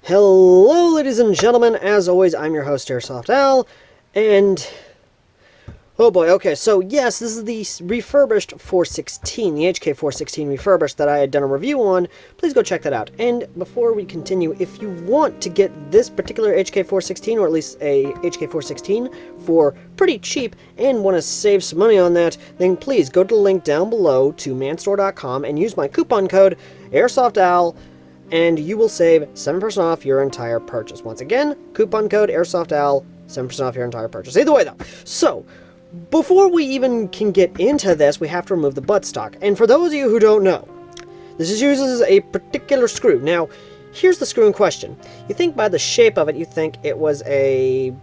Hello, ladies and gentlemen. As always, I'm your host, Airsoft Al, and oh boy, okay, so yes, this is the Refurbished 416, the HK416 Refurbished that I had done a review on. Please go check that out. And before we continue, if you want to get this particular HK416, or at least a HK416, for pretty cheap and want to save some money on that, then please go to the link down below to manstore.com and use my coupon code AirsoftAl, and you will save 7% off your entire purchase. Once again, coupon code AirsoftAl, 7% off your entire purchase. Either way, though. So, before we even can get into this, we have to remove the buttstock. And for those of you who don't know, this uses a particular screw. Now, here's the screw in question. You think by the shape of it, you think it was a,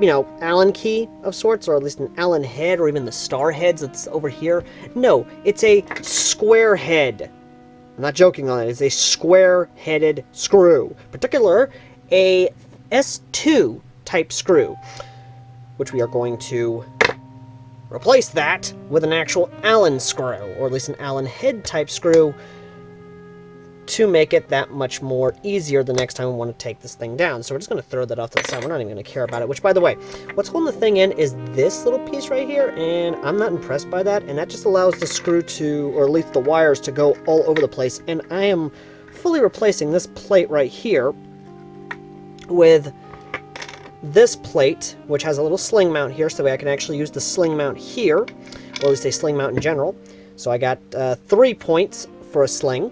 Allen key of sorts, or at least an Allen head, or even the star heads that's over here. No, it's a square head. I'm not joking on it. It's a square-headed screw. Particular, a S2 type screw, which we are going to replace that with an actual Allen screw, or at least an Allen head type screw, to make it that much more easier the next time we want to take this thing down. So we're just going to throw that off to the side. We're not even going to care about it. Which, by the way, what's holding the thing in is this little piece right here, and I'm not impressed by that. And that just allows the screw to, or at least the wires, to go all over the place. And I am fully replacing this plate right here with this plate, which has a little sling mount here, so that way I can actually use the sling mount here, or at least a sling mount in general. So I got 3 points for a sling.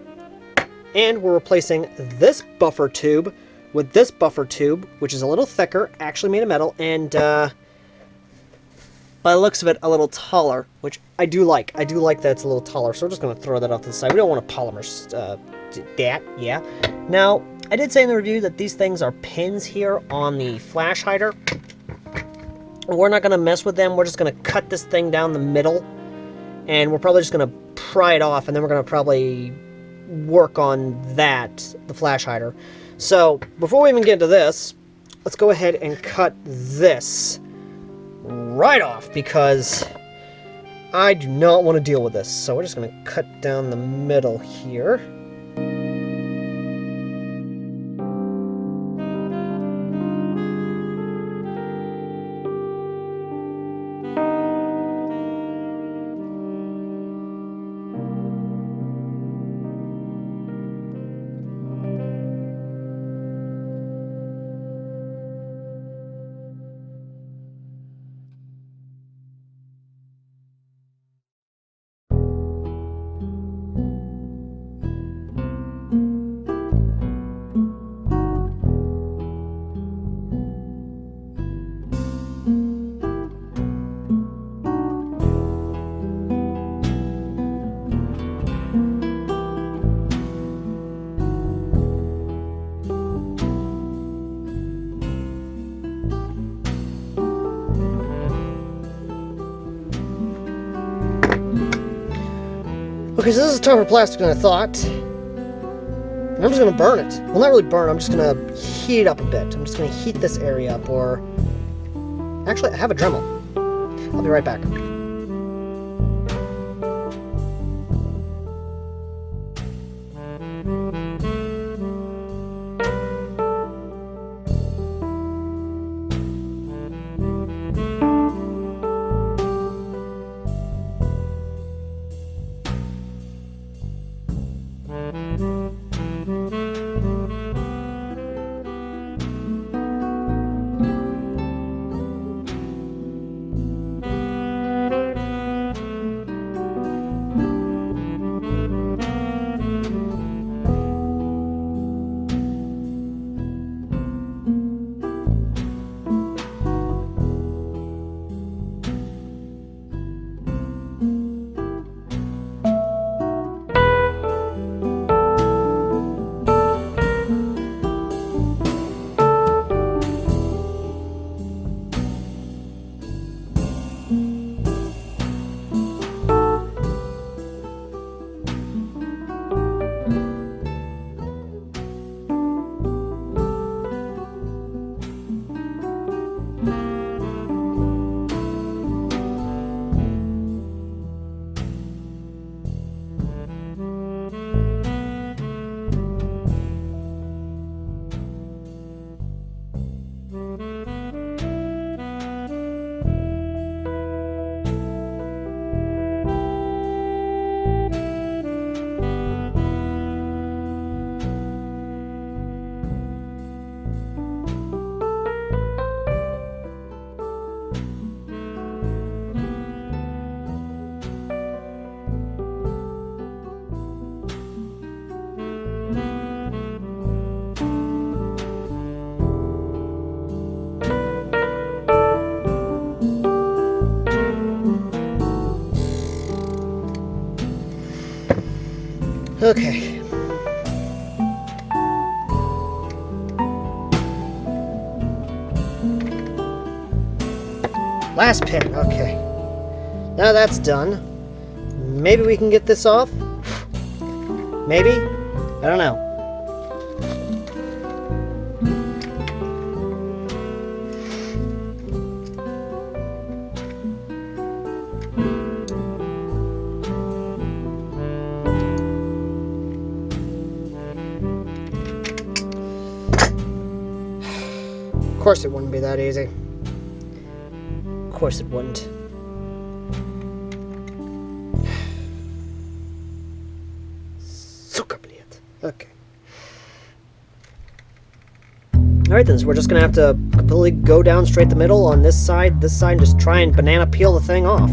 And we're replacing this buffer tube with this buffer tube, which is a little thicker, actually made of metal, and by the looks of it, a little taller, which I do like. I do like that it's a little taller, so we're just going to throw that off to the side. We don't want to polymer that, yeah. Now, I did say in the review that these things are pins here on the flash hider. We're not going to mess with them. We're just going to cut this thing down the middle, and we're probably just going to pry it off, and then we're going to probably work on that, the flash hider. So, before we even get into this, let's go ahead and cut this right off, because I do not want to deal with this. So we're just going to cut down the middle here. Okay, so this is tougher plastic than I thought. And I'm just going to burn it. Well, not really burn, I'm just going to heat it up a bit. I'm just going to heat this area up, or... Actually, I have a Dremel. I'll be right back. Okay. Last pin, okay. Now that's done. Maybe we can get this off? Maybe? I don't know. Of course it wouldn't be that easy. Of course it wouldn't. Okay. Alright then, so we're just gonna have to completely go down straight the middle on this side, and just try and banana peel the thing off.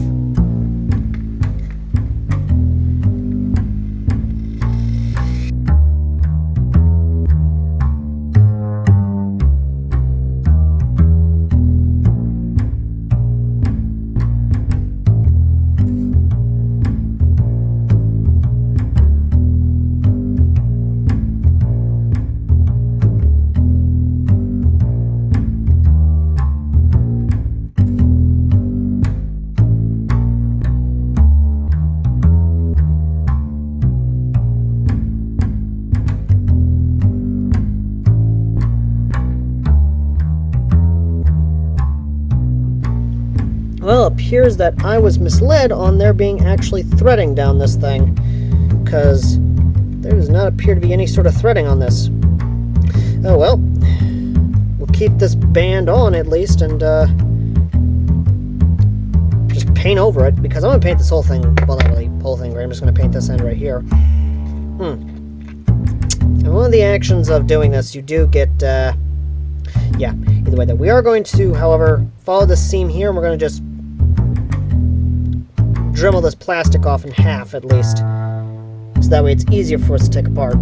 Well, it appears that I was misled on there being actually threading down this thing, because there does not appear to be any sort of threading on this. Oh well, we'll keep this band on at least, and just paint over it, because I'm going to paint this whole thing, well not really whole thing, I'm just going to paint this end right here. And one of the actions of doing this, you do get, yeah, either way, that we are going to, however, follow this seam here, and we're going to just Dremel this plastic off in half at least, so that way it's easier for us to take apart.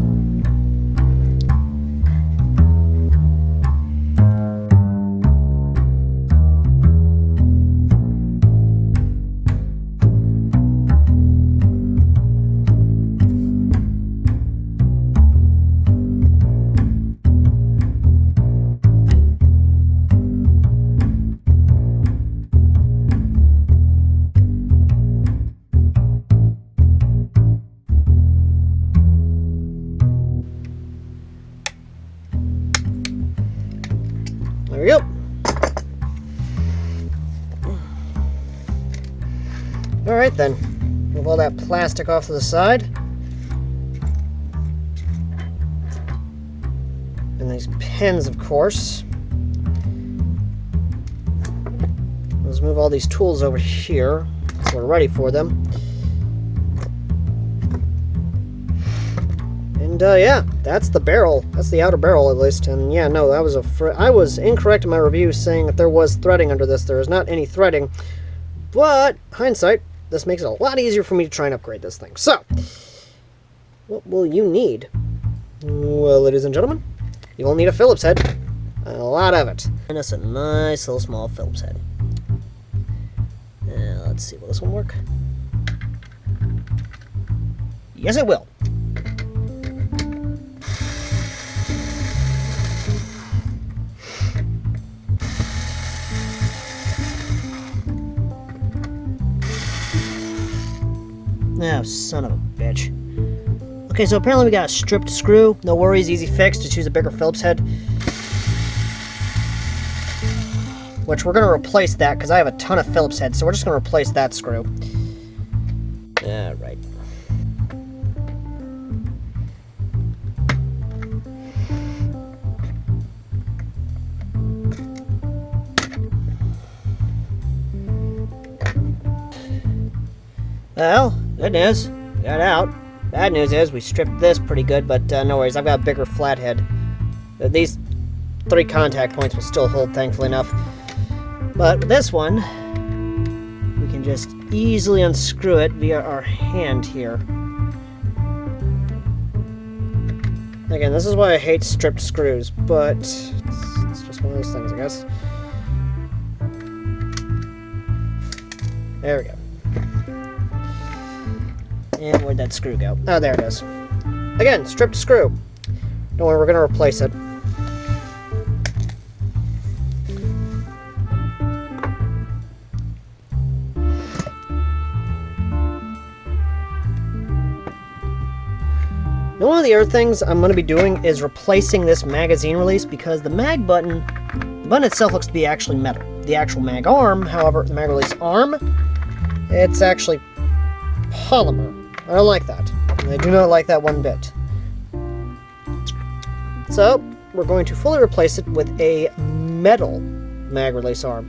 There we go. Alright then, move all that plastic off to the side. And these pins, of course. Let's move all these tools over here so we're ready for them. And yeah, that's the barrel. That's the outer barrel at least. And yeah, no, that was I was incorrect in my review saying that there was threading under this. There is not any threading. But hindsight, this makes it a lot easier for me to try and upgrade this thing. So, what will you need? Well, ladies and gentlemen, you will need a Phillips head. A lot of it. And it's a nice little small Phillips head. Let's see, will this one work? Yes, it will. Oh, son of a bitch. Okay, so apparently we got a stripped screw. No worries, easy fix. Just use a bigger Phillips head. Which we're going to replace that, because I have a ton of Phillips heads, so we're just going to replace that screw. Alright. Well, good news, we got out. Bad news is we stripped this pretty good, but no worries, I've got a bigger flathead. These 3 contact points will still hold, thankfully enough. But with this one, we can just easily unscrew it via our hand here. Again, this is why I hate stripped screws, but it's just one of those things, I guess. There we go. And where'd that screw go? Oh, there it is. Again, stripped screw. Don't worry, we're going to replace it. Now, one of the other things I'm going to be doing is replacing this magazine release, because the mag button, the button itself looks to be actually metal. The actual mag arm, however, the mag release arm, it's actually polymer. I don't like that. I do not like that one bit. So, we're going to fully replace it with a metal mag release arm.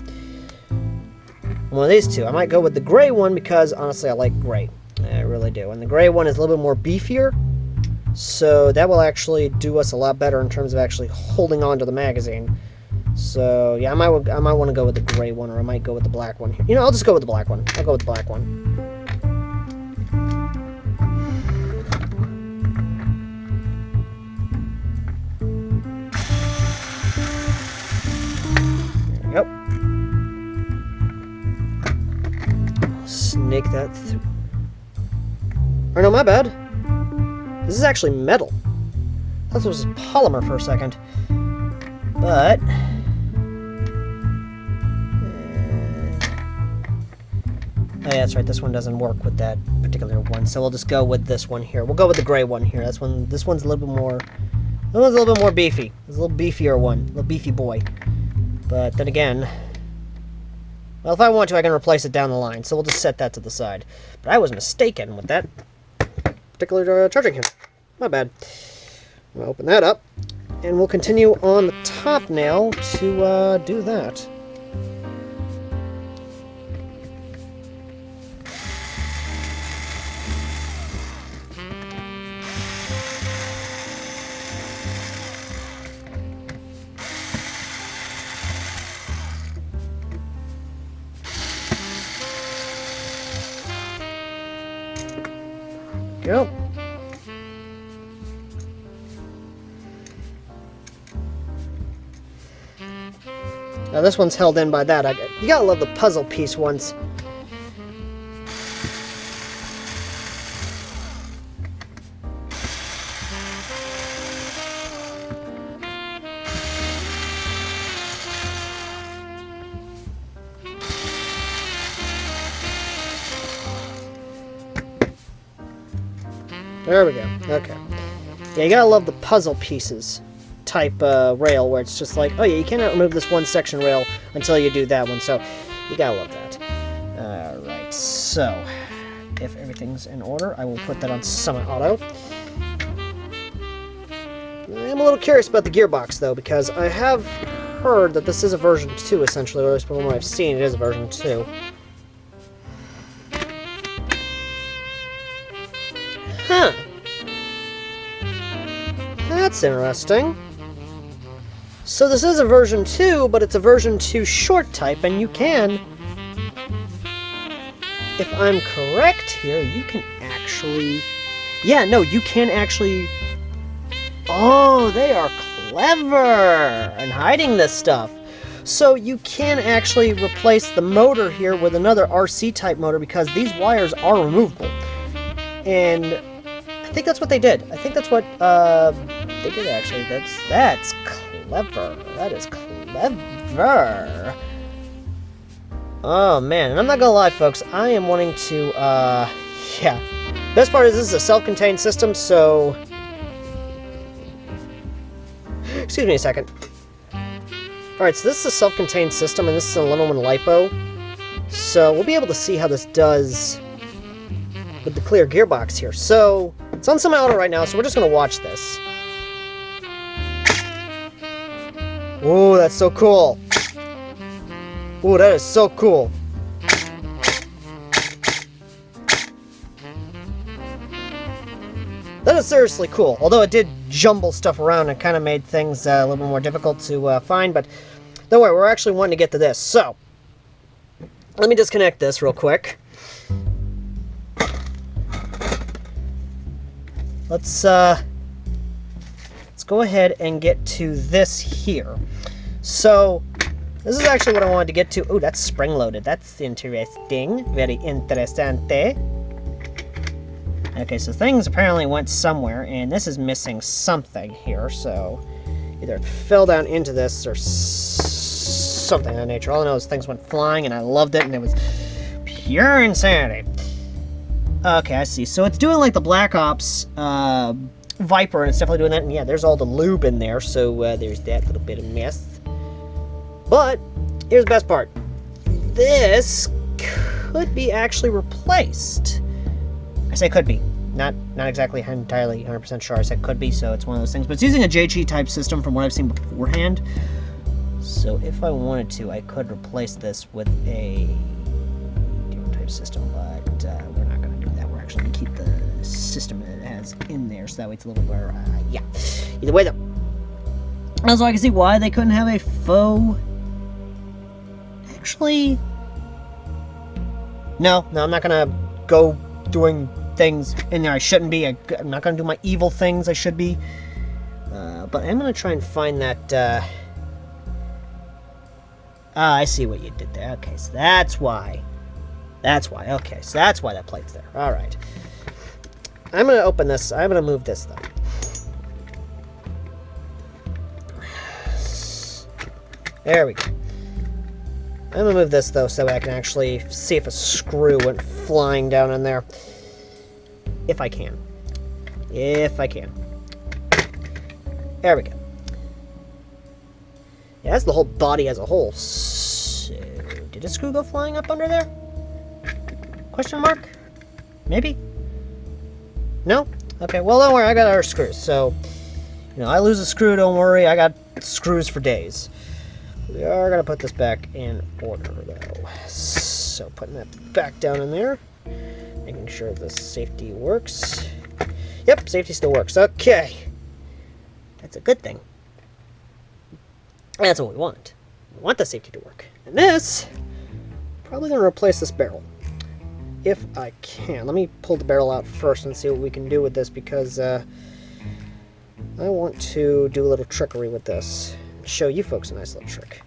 One of these two. I might go with the gray one because, honestly, I like gray. I really do. And the gray one is a little bit more beefier, so that will actually do us a lot better in terms of actually holding on to the magazine. So, yeah, I might want to go with the gray one, or I might go with the black one. You know, I'll just go with the black one. I'll go with the black one. There we go. Snake that through. Oh, no, my bad. This is actually metal. I thought this was polymer for a second. But... oh, yeah, that's right. This one doesn't work with that particular one, so we'll just go with this one here. We'll go with the gray one here. This one's a little bit more... That one's a little bit more beefy. It's a little beefier one. A little beefy boy. But then again... well, if I want to, I can replace it down the line, so we'll just set that to the side. But I was mistaken with that particular charging handle. My bad. I'll open that up, and we'll continue on the top now to do that. Go. Now this one's held in by that. You gotta love the puzzle piece ones. There we go. Okay. Yeah, you gotta love the puzzle pieces type rail, where it's just like, oh yeah, you cannot remove this one section rail until you do that one, so you gotta love that. Alright, so if everything's in order, I will put that on semi-auto. I'm a little curious about the gearbox, though, because I have heard that this is a version 2, essentially, or at least from what I've seen, it is a version 2. Huh. That's interesting. So this is a version 2, but it's a version 2 short type, and you can, if I'm correct here, you can actually... yeah, no, you can actually... oh, they are clever in hiding this stuff. So you can actually replace the motor here with another RC type motor, because these wires are removable. And I think that's what they did. I think that's what they did, actually. That's clever. That is clever. Oh, man. And I'm not gonna lie, folks. I am wanting to, yeah. Best part is this is a self-contained system, so... excuse me a second. Alright, so this is a self-contained system, and this is an aluminum LiPo. So we'll be able to see how this does with the clear gearbox here. So, it's on semi-auto right now, so we're just going to watch this. Ooh, that's so cool. Ooh, that is so cool. That is seriously cool, although it did jumble stuff around and kind of made things a little bit more difficult to find, but don't worry, we're actually wanting to get to this. So, let me disconnect this real quick. Let's go ahead and get to this here. So, this is actually what I wanted to get to. Oh, that's spring-loaded. That's interesting. Very interessante. Okay, so things apparently went somewhere, and this is missing something here, so either it fell down into this or something of that nature. All I know is things went flying, and I loved it, and it was pure insanity. Okay, I see. So it's doing like the Black Ops Viper, and it's definitely doing that, and yeah, there's all the lube in there, so there's that little bit of mess. But here's the best part. This could be actually replaced. I say could be. Not exactly entirely 100% sure. I said could be, so it's one of those things. But it's using a JG type system from what I've seen beforehand. So if I wanted to, I could replace this with a different type system, but we're not going to do that. We're actually going to keep the system that it has in there, so that way it's a little more, yeah. Either way, though. Also, I can see why they couldn't have a faux... Actually... No, I'm not going to go doing things in there I shouldn't be. I'm not going to do my evil things I should be. But I'm going to try and find that... I see what you did there. Okay, so that's why. That's why. Okay, so that's why that plate's there. Alright. I'm going to open this. I'm going to move this, though. There we go. I'm going to move this, though, so I can actually see if a screw went flying down in there. If I can. If I can. There we go. Yeah, that's the whole body as a whole. So, did a screw go flying up under there? Question mark? Maybe? No? Okay, well, don't worry, I got our screws. So, I lose a screw, don't worry, I got screws for days. We are going to put this back in order, though. So, putting that back down in there. Making sure the safety works. Yep, safety still works. Okay. That's a good thing. That's what we want. We want the safety to work. And this, probably going to replace this barrel. If I can. Let me pull the barrel out first and see what we can do with this, because I want to do a little trickery with this. Show you folks a nice little trick.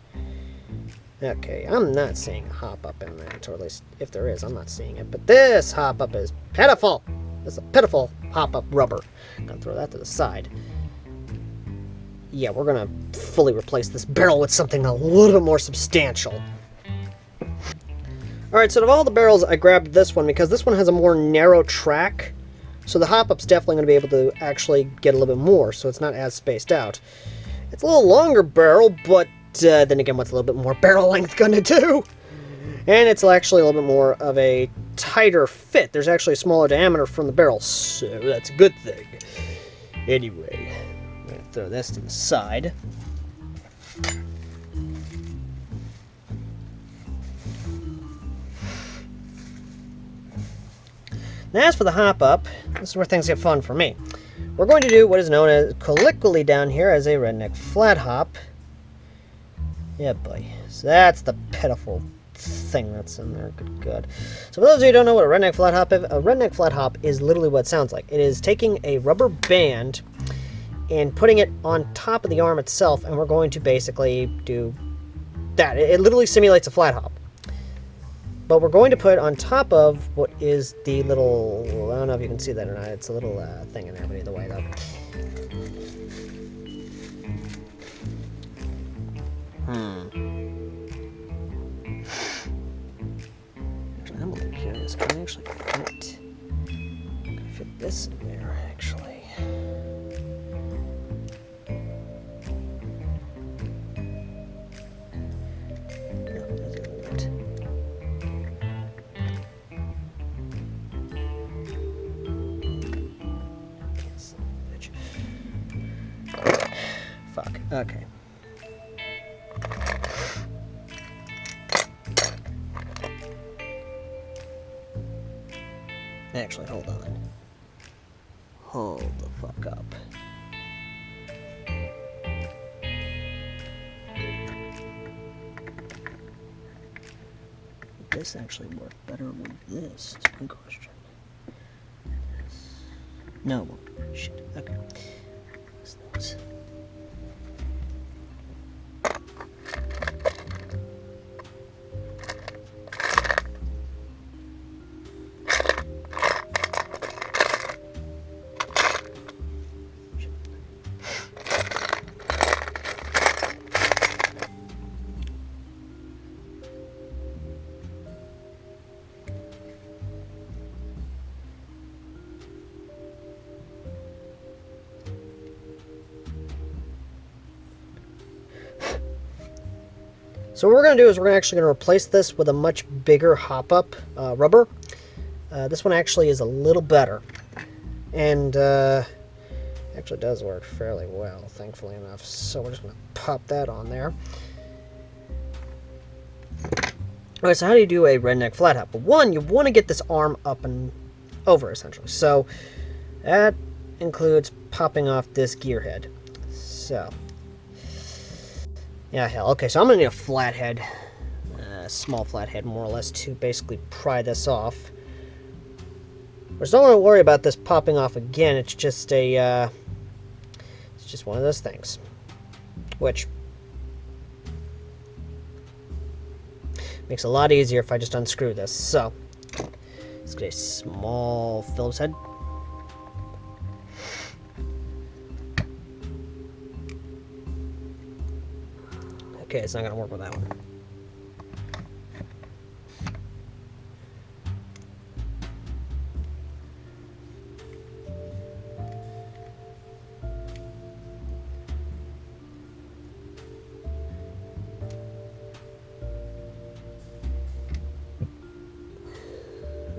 Okay, I'm not seeing a hop-up in that, or at least if there is, I'm not seeing it. But this hop-up is pitiful. This is a pitiful hop-up rubber. I'm going to throw that to the side. Yeah, we're going to fully replace this barrel with something a little bit more substantial. Alright, so of all the barrels, I grabbed this one because this one has a more narrow track. So the hop-up's definitely going to be able to actually get a little bit more, so it's not as spaced out. It's a little longer barrel, but then again, what's a little bit more barrel length going to do? And it's actually a little bit more of a tighter fit. There's actually a smaller diameter from the barrel, so that's a good thing. Anyway, I'm going to throw this to the side. Now, as for the hop-up, this is where things get fun for me. We're going to do what is known as, colloquially down here, as a redneck flat hop. Yeah, boy. So that's the pitiful thing that's in there. Good. So for those of you who don't know what a redneck flat hop is, a redneck flat hop is literally what it sounds like. It is taking a rubber band and putting it on top of the arm itself, and we're going to basically do that. It literally simulates a flat hop. But we're going to put on top of what is the little, I don't know if you can see that or not, it's a little thing in there, but either way, though. Actually, I'm a little curious. Can I actually fit this in there, actually? No, it doesn't do it. Fuck. Okay. Actually, hold on. Hold the fuck up. Would this actually work better with this? Is one question. No, it won't. Shit. Okay. Those. So what we're going to do is we're actually going to replace this with a much bigger hop-up rubber. This one actually is a little better. And actually does work fairly well, thankfully enough. So we're just going to pop that on there. Alright, so how do you do a redneck flat hop? Well, one, you want to get this arm up and over, essentially. So that includes popping off this gear head. So, yeah, hell. Okay, so I'm going to need a flathead, small flathead, more or less, to basically pry this off. Just don't want to worry about this popping off again. It's just a, it's just one of those things, which makes it a lot easier if I just unscrew this. So, let's get a small Phillips head. Okay, it's not going to work with that one.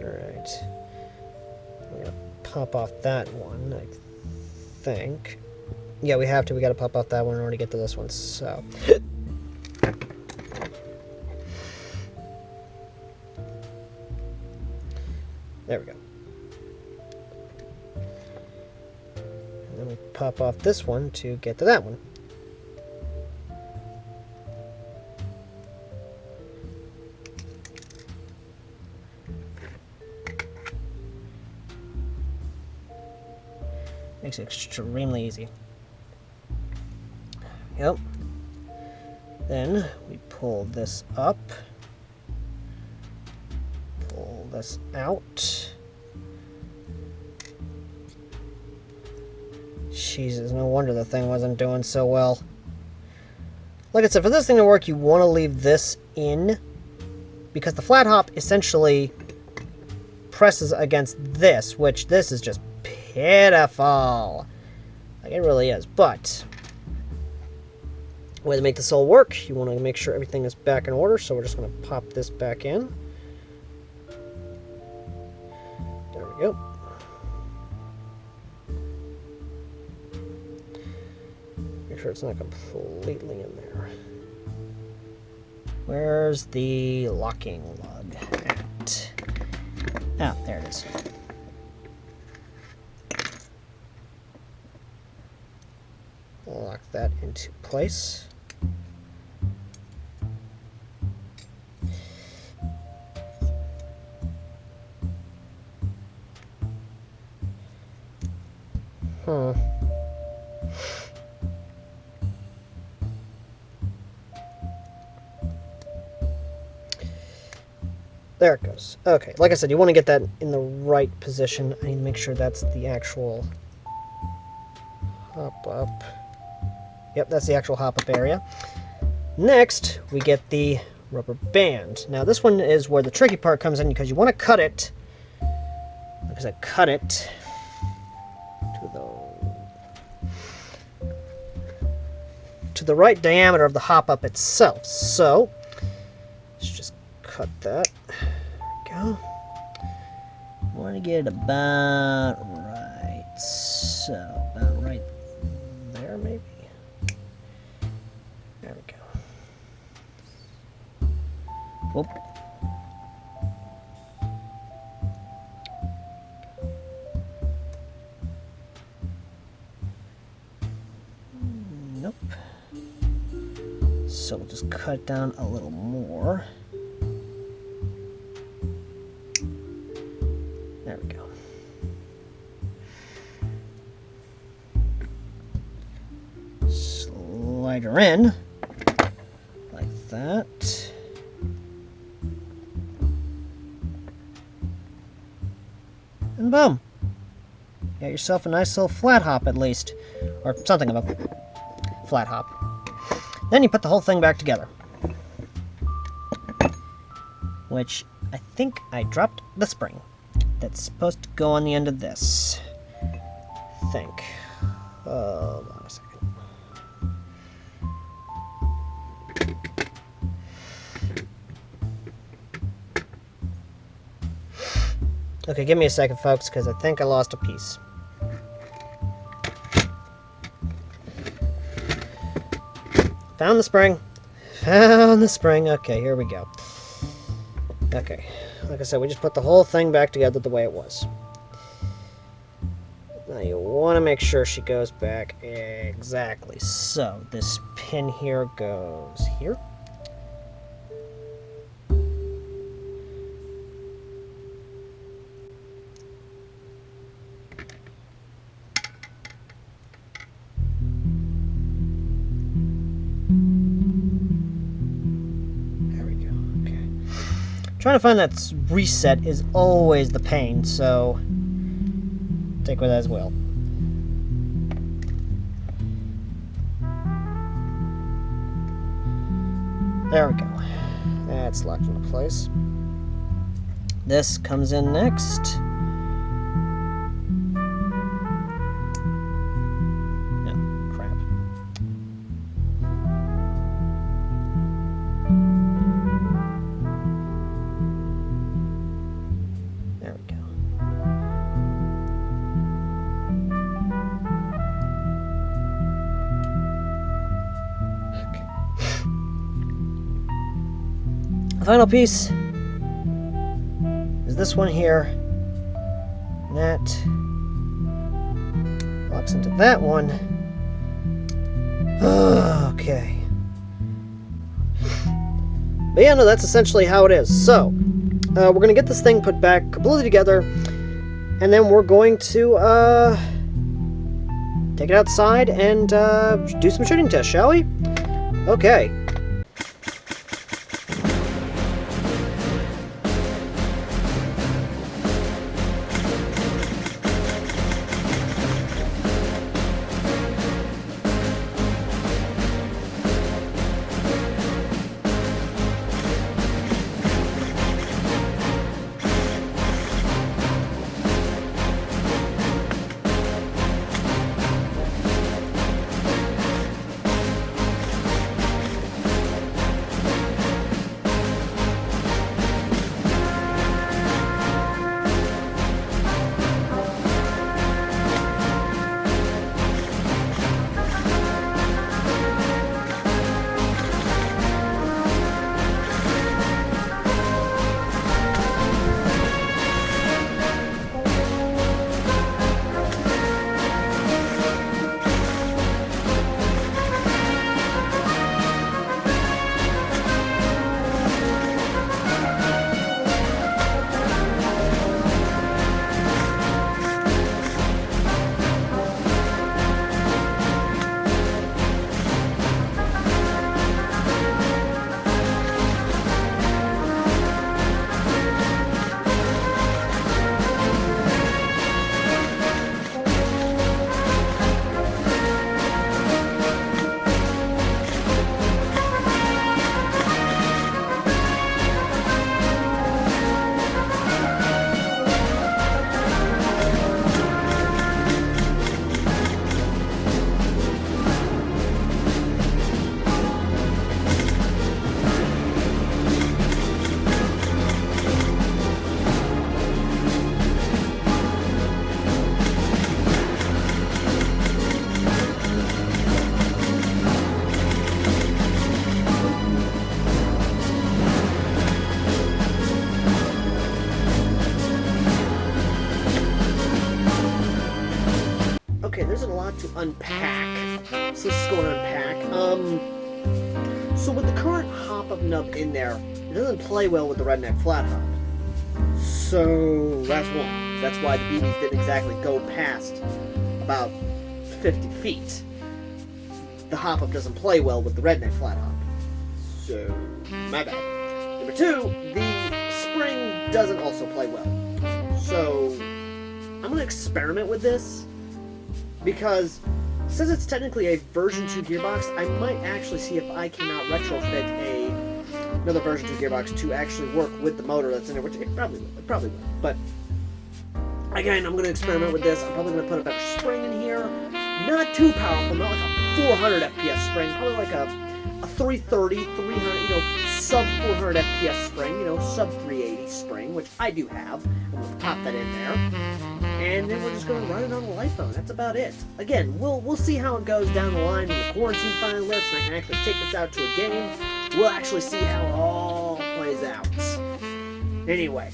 Alright. I'm going to pop off that one, I think. Yeah, we have to. We got to pop off that one in order to get to this one, so... There we go. And then we pop off this one to get to that one. Makes it extremely easy. Yep. Then we pull this up. Pull this out. Jesus, no wonder the thing wasn't doing so well. Like I said, for this thing to work, you want to leave this in, because the flat hop essentially presses against this, which this is just pitiful. Like, it really is. But the way to make this all work, you want to make sure everything is back in order, so we're just going to pop this back in. There we go. Make sure it's not completely in there. Where's the locking lug at? Ah, there it is. Lock that into place. There it goes. Okay, like I said, you want to get that in the right position. I need to make sure that's the actual hop-up. Yep, that's the actual hop-up area. Next, we get the rubber band. Now, this one is where the tricky part comes in, because you want to cut it. Like I said, cut it to the right diameter of the hop-up itself. So, let's just cut that. There we go. I want to get it about right. So, about right there, maybe. There we go. Whoop. Nope. So we'll just cut down a little more. There we go. Slide her in like that. And boom. Got yourself a nice little flat hop, at least. Or something of a flat hop. Then you put the whole thing back together. Which, I think I dropped the spring that's supposed to go on the end of this. I think. Hold on a second. Okay, give me a second, folks, because I think I lost a piece. Found the spring. Found the spring. Okay, here we go. Okay, like I said, we just put the whole thing back together the way it was. Now you want to make sure she goes back exactly. So this pin here goes here. Trying to find that reset is always the pain, so take with that as well. There we go. That's locked into place. This comes in next. No, crap. There we go. Okay. The final piece is this one here. And that locks into that one. Okay. But yeah, no, that's essentially how it is. So, we're going to get this thing put back completely together, and then we're going to take it outside and do some shooting tests, shall we? Okay. Okay, there's a lot to unpack. So let's just go and unpack. So with the current hop-up nub in there, it doesn't play well with the redneck flat hop. So that's one. That's why the BBs didn't exactly go past about 50 feet. The hop-up doesn't play well with the redneck flat hop. So, my bad. Number two, the spring doesn't also play well. So, I'm going to experiment with this. Because, since it's technically a version 2 gearbox, I might actually see if I cannot retrofit another version 2 gearbox to actually work with the motor that's in there, which it probably will. It probably will. But, again, I'm going to experiment with this. I'm probably going to put a better spring in here. Not too powerful, not like a 400 FPS spring. Probably like a a 330, 300, sub 400 FPS spring, sub 380 spring, which I do have, and we'll pop that in there. And then we're just going to run it on a light phone. That's about it. Again, we'll see how it goes down the line when the quarantine finally lifts and I can actually take this out to a game. We'll actually see how it all plays out. Anyway,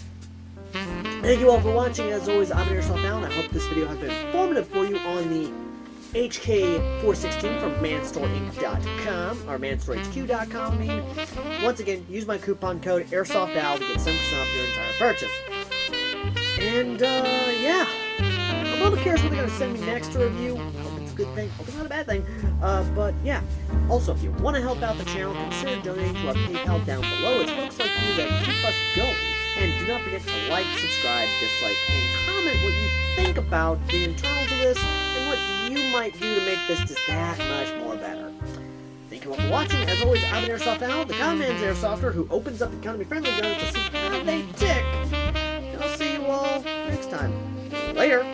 thank you all for watching. As always, I'm Airsoft Al, and I hope this video has been informative for you on the HK416 from ManstoreInc.com, or ManstoreHQ.com, Once again, use my coupon code AirsoftAl to get 7% off your entire purchase. And, yeah. I'm a little curious what they're going to send me next to review. Hope it's a good thing. Hope it's not a bad thing. But, yeah. Also, if you want to help out the channel, consider donating to our PayPal down below. It's folks like you that keep us going. And do not forget to like, subscribe, dislike, and comment what you think about the internals of this and what you might do to make this just that much more better. Thank you all for watching. As always, I'm Airsoft Al, the common man's airsofter who opens up economy-friendly guns to see how they tick. And I'll see you all next time. Later!